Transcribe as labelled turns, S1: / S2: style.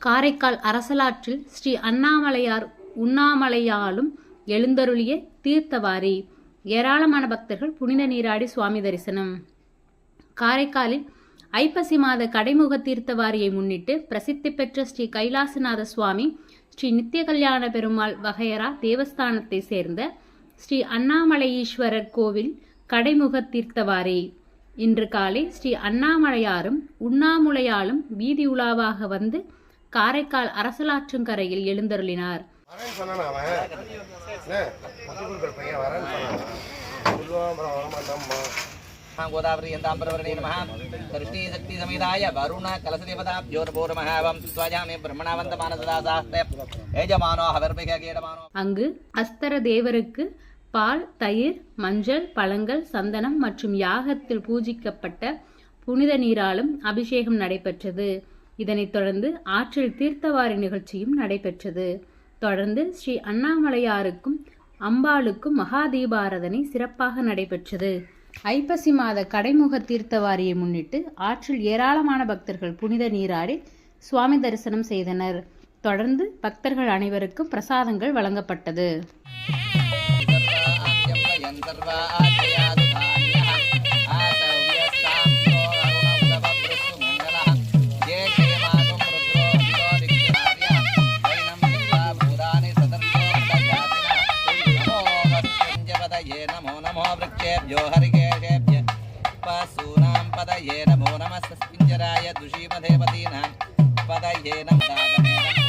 S1: காரைக்கால் அரசலாற்றில் ஸ்ரீ அண்ணாமலையார் உண்ணாமலையாலும் எழுந்தருளிய தீர்த்தவாரி. ஏராளமான பக்தர்கள் புனித நீராடி சுவாமி தரிசனம். காரைக்காலில் ஐப்பசி மாத கடைமுக தீர்த்தவாரியை முன்னிட்டு பிரசித்தி பெற்ற ஸ்ரீ கைலாசநாத சுவாமி ஸ்ரீ நித்திய கல்யாண பெருமாள் வகையரா தேவஸ்தானத்தை சேர்ந்த ஸ்ரீ அண்ணாமலையீஸ்வரர் கோவில் கடைமுக தீர்த்தவாரி. இன்று காலை ஸ்ரீ அண்ணாமலையாரும் உண்ணாமுலையாலும் வீதி உலாவாக வந்து காரைக்கால் அரசலாற்றங்கரையில் எழுந்தருளினார்.
S2: गोदावरी यन्ताम्बरवर्णे नमः कृष्णीशक्ति समेताय वरुण कलशदेवताभ्योर्भोरमहावं स्वजामे ब्रह्मणावन्तमानसदासास्ते यजमानो हवर्भिगेडमानो.
S1: அங்கு அஸ்தர தேவருக்கு பால், தயிர், மஞ்சள், பழங்கள், சந்தனம் மற்றும் யாகத்தில் பூஜிக்கப்பட்ட புனித நீராலும் அபிஷேகம் நடைபெற்றது. இதனைத் தொடர்ந்து ஆற்றில் தீர்த்தவாரி நிகழ்ச்சியும் நடைபெற்றது. தொடர்ந்து ஸ்ரீ அண்ணாமலையாருக்கும் அம்பாளுக்கும் மகா தீபாராதனை சிறப்பாக நடைபெற்றது. ஐப்பசி மாத கடைமுக தீர்த்தவாரியை முன்னிட்டு ஆற்றில் ஏராளமான பக்தர்கள் புனித நீராடி சுவாமி தரிசனம் செய்தனர். தொடர்ந்து பக்தர்கள் அனைவருக்கும் பிரசாதங்கள் வழங்கப்பட்டது.
S2: पशूनां पदये नमो नमः पिञ्जराय दुषीमधेपतीनां पदये नमः